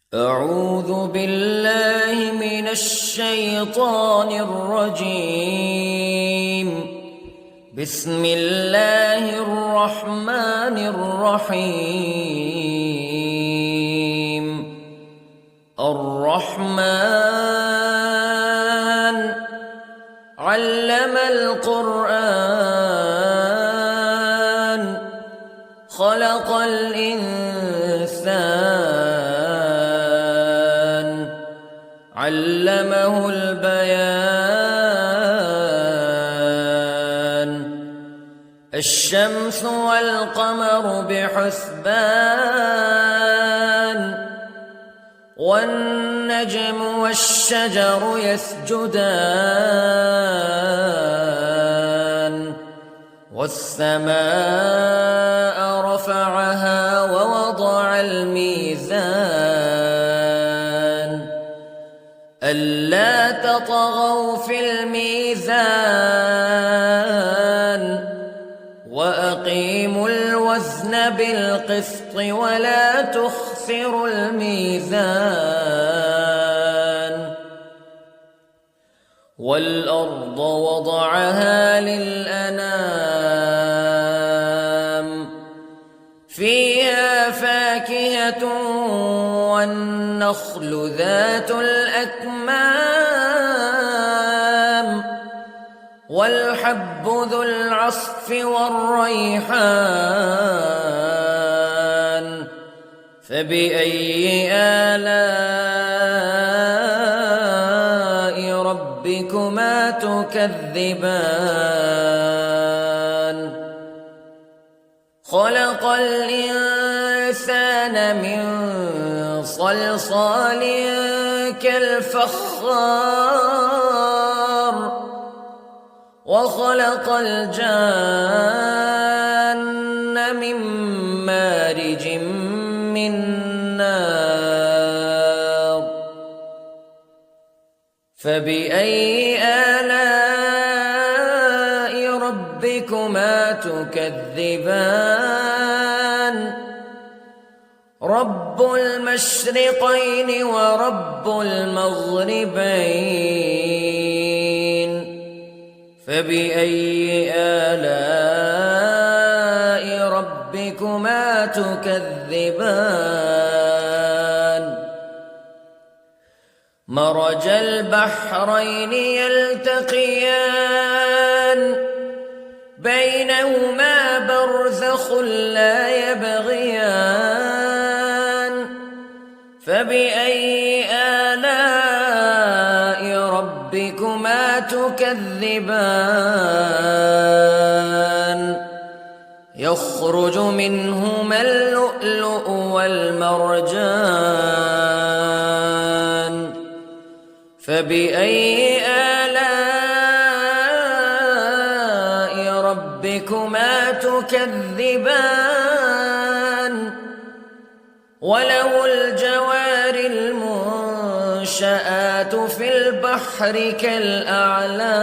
أعوذ بالله من الشيطان الرجيم. بسم الله الرحمن الرحيم. الرحمن علم القرآن خلق الإنسان علمه البيان. الشمس والقمر بحسبان والنجم والشجر يسجدان والسماء رفعها ووضع الميزان ألا تطغوا في الميزان وأقيموا الوزن بالقسط ولا تخسروا الميزان. والأرض وضعها للأنام فيها فاكهة والنخل ذات الأكمام والحب ذو العصف والريحان فبأي آلاء ربكما تكذبان. خلق الإنسان من صلصال كالفخار وخلق الجان من مارج من نار فبأي آلاء ربكما تكذبان. رب المشرقين ورب المغربين فبأي آلاء ربكما تكذبان. مرج البحرين يلتقيان بينهما برزخ لا يبغيان فبأي آلاء ربكما تكذبان. يخرج منهما اللؤلؤ والمرجان فبأي آلاء ربكما تكذبان. وله الجوار المنشآت في البحر كالأعلام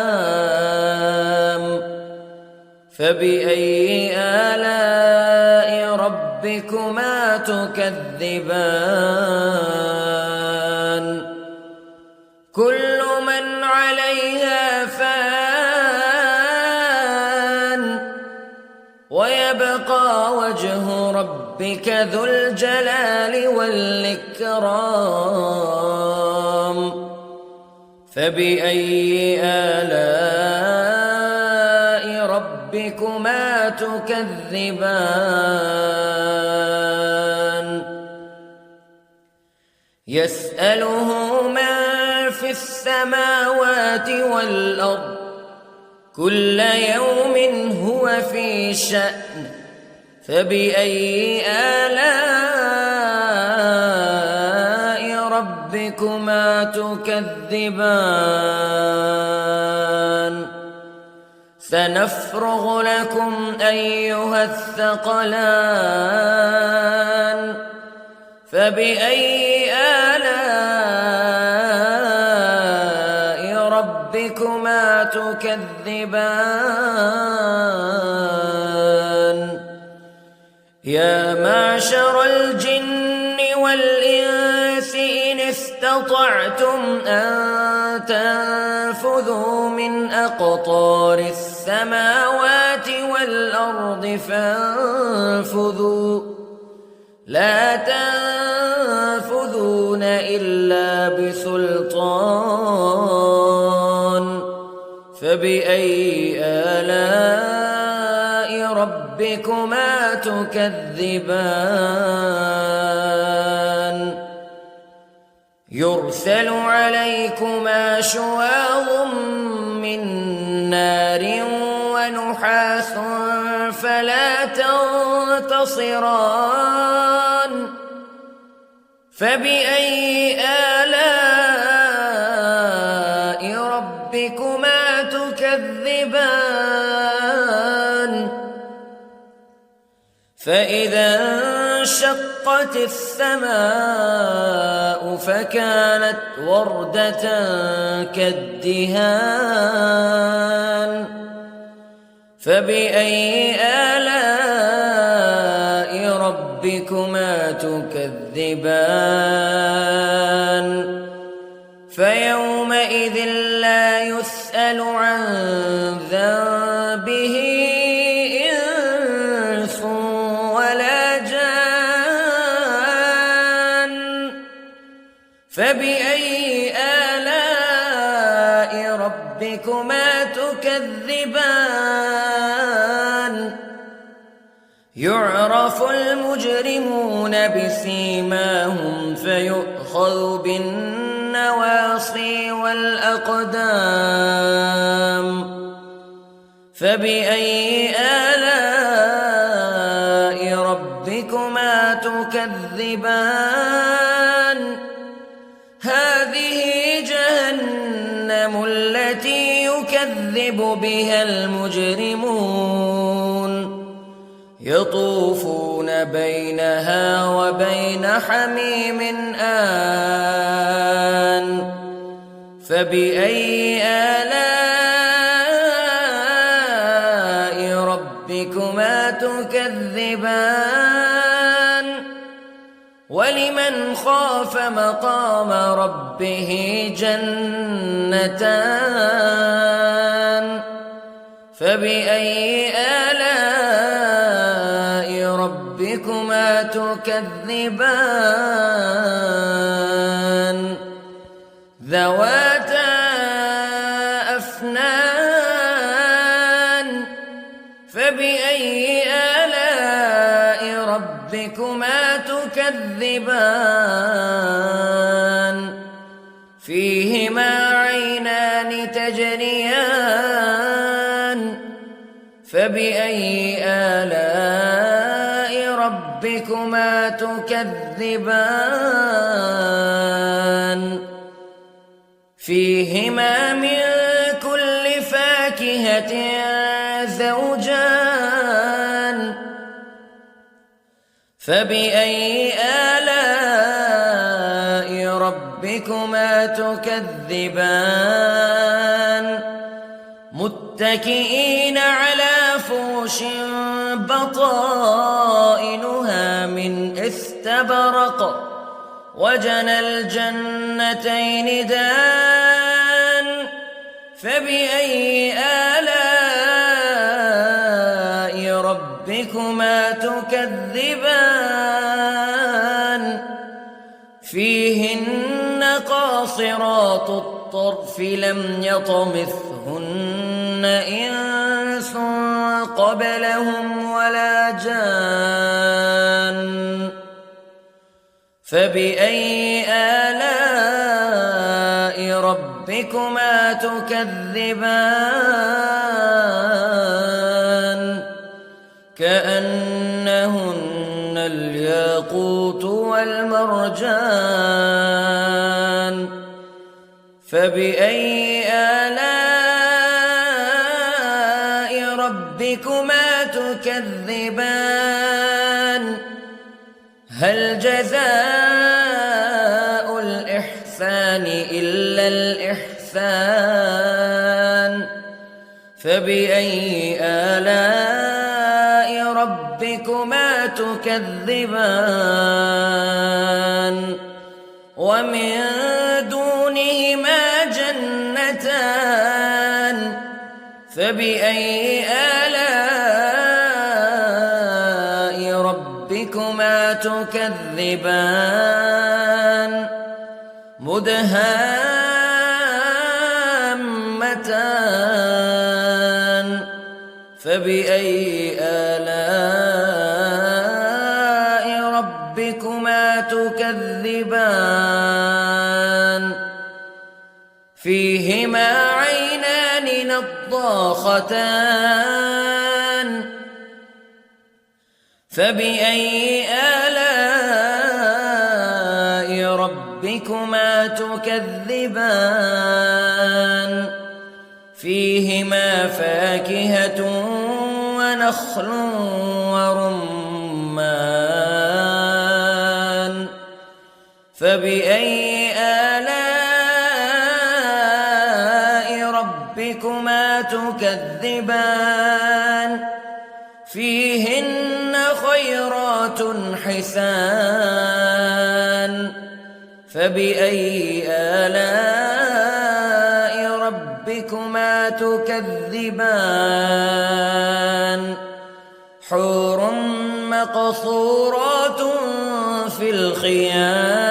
فبأي آلاء ربكما تكذبان. كل من عليها فان ويبقى وجه ربك ذو الجلال والإكرام فبأي آلاء ربكما تكذبان. يسأله من في السماوات والأرض كل يوم هو في شأن فبأي آلاء ربكما تكذبان. سنفرغ لكم أيها الثقلان فبأي آلاء ربكما تكذبان. يا معشر الجن والإنس استطعتم أن تنفذوا من أقطار السماوات والأرض فانفذوا لا تنفذون إلا بسلطان فبأي آلاء ربكما تكذبان يرسل عليكما شواظ من نار ونحاس فلا تنتصران فبأي آلاء ربكما تكذبان فإذا انشقت السماء فكانت وردة كالدهان فبأي آلاء ربكما تكذبان فيومئذ لا يسأل عن ذنبه إنس ولا جان فبأي آلاء ربكما تكذبان يعرف المجرمون بسيماهم فيؤخذ بالنواصي والأقدام فبأي آلاء ربكما تكذبان هذه جهنم التي يكذب بها المجرمون يطوفون بينها وبين حميم آن فبأي آلاء ربكما تكذبان ولمن خاف مقام ربه جنتان فبأي آلاء ربكما تكذبان ذواتا أفنان فبأي آلاء ربكما تكذبان فيهما عينان تجريان فبأي آلاء ربكما تكذبان فيهما من كل فاكهة زوجان فبأي آلاء ربكما تكذبان متكئين على فرش بطائنها من استبرق وجنى الجنتين دان فبأي آلاء ربكما تكذبان فيهن قاصرات الطرف لم يطمثهن إنس قبلهم ولا جان فبأي آلاء ربكما تكذبان كأنهن الياقوت والمرجان فبأي آلاء ربكما تكذبان هل جزاء الإحسان إلا الإحسان فبأي آلاء ربكما تكذبان ومن دونهما جنتان فبأي آلاء ربكما تكذبان مدهامتان فبأي آلاء ربكما تكذبان فيهما عينان نضاختان فبأي آلاء ربكما تكذبان فيهما فاكهة ونخل ورمان فبأي آلاء ربكما تكذبان فيهن خيرات حسان فبأي آلاء ربكما تكذبان حور مقصورات في الخيام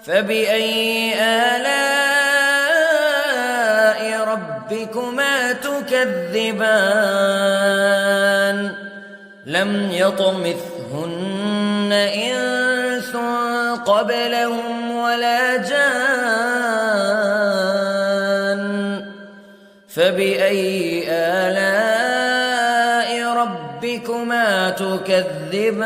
فبأي آلاء ربكما تكذبان لم يطمثهن إنس قبلهم ولا جان فبأي آلاء ربكما تكذبان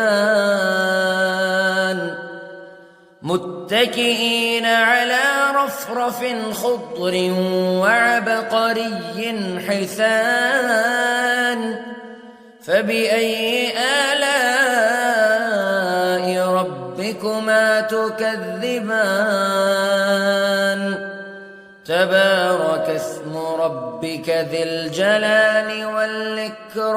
متكئين على رفرف خضر وعبقري حسان فبأي آلاء ربكما تكذبان تبارك اسم ربك ذي الجلال والإكرام